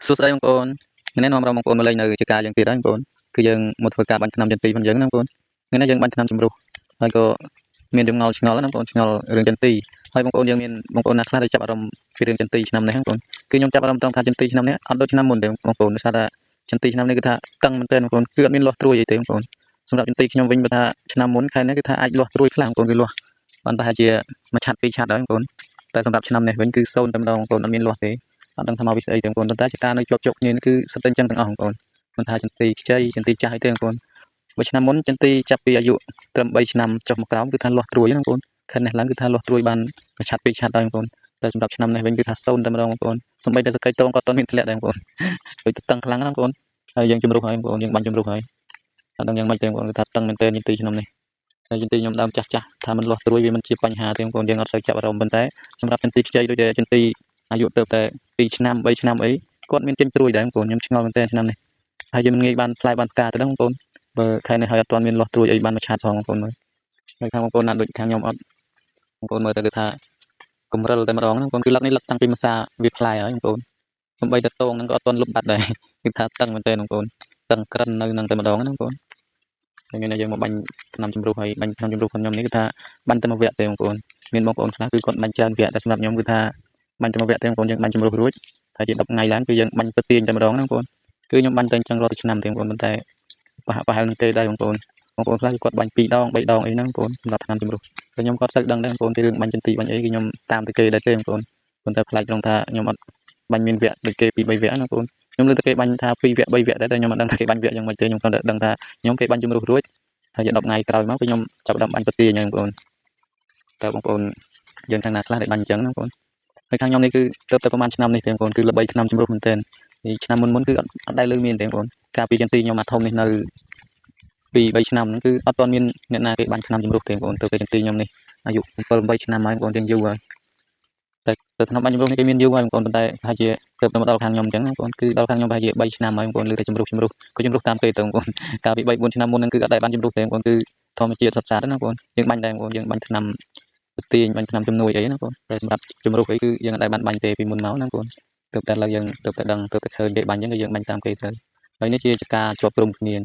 សួស្តីបងប្អូនថ្ងៃនេះនាំបងប្អូនមកលេងនៅជាការយើងទៀតហើយបងប្អូនគឺយើងមកធ្វើការបាញ់ថ្នាំចន្ទីផងយើងណាបងប្អូនថ្ងៃនេះយើងបាញ់ថ្នាំចម្រុះហើយក៏មានចម្ងល់ឆ្ងល់ណាបងប្អូនឆ្ងល់រឿងចន្ទីហើយបងប្អូនយើងមានបងប្អូនណាខ្លះដែលចាប់អារម្មណ៍ពីរឿងចន្ទីឆ្នាំនេះបងប្អូនគឺខ្ញុំចាប់អារម្មណ៍ត្រង់ថាចន្ទីឆ្នាំនេះអត់ដូចឆ្នាំមុនទេបងប្អូនដោយសារតែចន្ទីឆ្នាំនេះគឺថាតឹងមែនទែនបងប្អូនគឺអត់មានលាស់ត្រួយអីទេបងប្អូនសម្រាប់ចន្ទីខ្ញុំវិញបើថាឆ្នាំមុនខែនេះគឺថាអាចលាស់ត្រួយខ្លាំងបងប្អូនគឺលាស់បានប្រហែលជាមួយឆាត់ពីរឆាត់ហើយបងប្អូនតែសម្រាប់ឆ្នាំនេះវិញគឺសូន្យតែម្ដងបងប្អូនអត់មានលាស់ទេអត់ដឹងថាមកពីស្អីទេបងប្អូនប៉ុន្តែចការនៅជាប់ជាប់គ្នានេះគឺសិតតែអញ្ចឹងទាំងអស់បងប្អូនមិនថាចន្ទីខ្ចីចន្ទីចាស់អីទេបងប្អូនបើឆ្នាំមុនចន្ទីចាប់ពីអាយុត្រឹម3ឆ្នាំចុះមកក្រោមគឺថាលាស់ត្រួយណាបងប្អូនខែនេះឡើងគឺថាលាស់ត្រួយបានប្រឆាត់ពីរឆាត់ហើយបងប្អូនតែសម្រាប់ឆ្នាំនេះវិញគឺថាសូន្យតែម្ដងបងប្អូនសំបីតែសកេតតងក៏អត់មានធ្លាក់ដែរបងប្អូនដូចតឹងខ្លាំងណាស់បងប្អូនហើយយើងជំរុះហើយបងប្អូនយើងបាញ់ជំរុះហើយអត់ដឹងយ៉ាងម៉េចទេបងប្អូនគឺថាតឹងមែនទែនចន្ទីឆ្នាំនេះហើយចន្ទីខ្ញុំដើមចាស់ចាស់ថាมันលាស់ត្រួយវាមិនជាបញ្ហាទេបងប្អូនយើងអត់សូវចាប់អារម្មណ៍ប៉ុន្តែសម្រាប់ចន្ទីខ្ចីដូចជាចន្ទីអាយុទៅតែ2ឆ្នាំ3ឆ្នាំអីគាត់មានចេញត្រួយដែរបងប្អូនខ្ញុំឆ្ងល់មែនទែនឆ្នាំនេះហើយយើងមិនងាយបានផ្លែបានផ្កាទៅដឹងបងប្អូនបើខែនេះហើយអត់ទាន់មានលាស់ត្រួយអីបានមួយឆាតផងបងប្អូនមើលហើយខាងបងប្អូនណាដូចខាងខ្ញុំអត់បងប្អូនមើលទៅគឺថាកំរិលតែម្ដងបងប្អូនគឺលឹកនេះលឹកតាំងពីម្សាវាផ្លែហើយបងប្អូនសំបីតែតងហ្នឹងក៏អត់ទាន់លុបបាត់ដែរគឺថាតឹងមែនទែនបងប្អូនតឹងក្រិននៅនឹងតែម្ដងណាបងប្អូនហើយនេះយើងមកបាញ់ថ្នាំជំរុះហើយបាញ់ថ្នាំជំរុះខ្ញុំនេះគឺថាបាញ់តែមួយវគ្គទេបងប្អូនមានបងប្អូនខ្លះគឺគាត់បាញ់ច្រើនវគ្គតែសម្រាប់ខ្ញុំគឺថាបាញ់តែមួយវគ្គទេបងប្អូនយើងបាញ់ជំរុះរួចហើយជា10ថ្ងៃឡើងគឺយើងបាញ់ទៅទាញតែម្ដងណាបងប្អូនគឺខ្ញុំបាញ់តែអញ្ចឹងរាល់ឆ្នាំទេបងប្អូនប៉ុន្តែប្រហែលនឹងទេដែរបងប្អូនខ្លះគឺគាត់បាញ់2ដង3ដងអីហ្នឹងបងប្អូនសម្រាប់ថ្នាំជំរុះតែខ្ញុំគាត់សូវដឹងដែរបងប្អូនពីរឿងបាញ់ចន្ទីបាញ់អីគឺខ្ញុំតាមតែគេដែរទេបងប្អូនប៉ុន្តែផ្លែកត្រង់ថាខ្ញុំអត់បាញ់មានវគ្គដូចគេ2 3វគ្គណាបងប្អូនខ្ញុំលើតែគេបាញ់ថា2វគ្គ3វគ្គដែរតែខ្ញុំអត់ដឹងថាគេបាញ់វគ្គយ៉ាងម៉េចទេខ្ញុំគាត់តែដឹងថាខ្ញុំគេបាញ់ជំរុះរួចហើយ10ថ្ងៃក្រោយមកខ្ញុំចាប់ដើមបាញ់ទៅទាញហ្នឹងបងប្អូនតើបងប្អូនយើងខាងណាខ្លះដែលបាញ់អញ្ចឹងណាបងប្អូនហើយខាងខ្ញុំនេះគឺទៅប្រហែលឆ្នាំនេះទេបងប្អូនគឺល្បីឆ្នាំជំរុះមែនទែនពីឆ្នាំមុនគឺអត់ដែលលើមានទេបងប្អូនកាលពីចន្ទីខ្ញុំអាធំនេះនៅ2 3ឆ្នាំហ្នឹងគឺអត់ទាន់មានអ្នកណាគេបាញ់ឆ្នាំជំរុះទេបងប្អូនទៅពេលចន្ទីខ្ញុំនេះអាយុ7 8ឆ្នាំហើយបងប្អូនយើងយូរហើយតែឆ្នាំបាញ់ជំរុះនេះគេមានយូរហើយបងប្អូនប៉ុន្តែប្រហែលជាទៅដល់ខាងខ្ញុំអញ្ចឹងណាបងប្អូនគឺដល់ខាងខ្ញុំប្រហែលជា3ឆ្នាំហើយបងប្អូនលើតែជំរុះក៏ជំរុះតាមគេទៅបងប្អូនកាលពី3 4ឆ្នាំមុនហ្នឹងគឺអត់ដែលបានជំរុះទេបងប្អូនគឺធម្មជាតិសុទ្ធសាធណាបងប្អូនយើងបាញ់ដែរបងប្អូនយើងបាញ់ថ្នាំទាញបាញ់ថ្នាំជំនួយអីណាបងប្អូនតែសម្រាប់ជំរុះអីគឺយើងអត់ដែលបានបាញ់ទេពីមុនមកណាបងប្អូនទើបតែឡើយយើងទើបតែដឹងទើបតែឃើញគេបាញ់អញ្ចឹងគឺយើងបាញ់តាមគេទៅហើយនេះជាការជាប់ព្រមគ្នា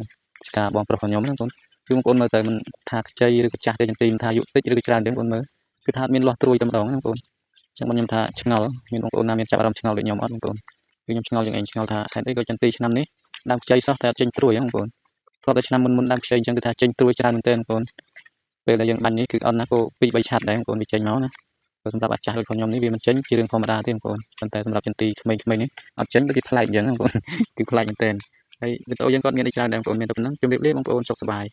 ការបងប្រុសរបស់ខ្ញុំណាបងប្អូនគឺបងប្អូនមើលទៅមិនថាខ្ចីឬក៏ចាស់ទេចន្ទីមិនថាអាយុតិចឬក៏ច្រើនទេបងប្អូនមើលគឺថាមានលាស់ត្រួយតែម្ដងណាបងប្អូនចឹងខ្ញុំថាឆ្ងល់មានបងប្អូនណាមានចាប់អារម្មណ៍ឆ្ងល់ដូចខ្ញុំអត់បងប្អូនគឺខ្ញុំឆ្ងល់យ៉ាងឯងឆ្ងល់ថាហេតុអីក៏ចន្ទីឆ្នាំនេះដើមខ្ចីសោះតែអត់ចេញត្រួយហ្នឹងបងប្អូនព្រោះតែឆ្នាំមុនដើមខ្ចីអញ្ចឹងគឺថាចេញត្រួយច្រើនមែនទែនបងប្អូនពេលដែលយើងបាញ់នេះគឺអត់ណាក៏2 3ឆាត់ដែរបងប្អូនវាចេញមកណាព្រោះសម្រាប់អាចាស់ដូចខ្ញុំនេះវាមិនចេញជារឿងធម្មតាទេបងប្អូនប៉ុន្តែសម្រាប់ចន្ទីក្មេងៗនេះអត់ចេញដូចគេប្លែកអញ្ចឹងបងប្អូនគឺប្លែកមែនទែនហើយវីដេអូយើងក៏មានអីច្រើនដែរបងប្អូនមានតែប៉ុណ្ណឹងជម្រាបលាបងប្អូនសុខសប្បាយ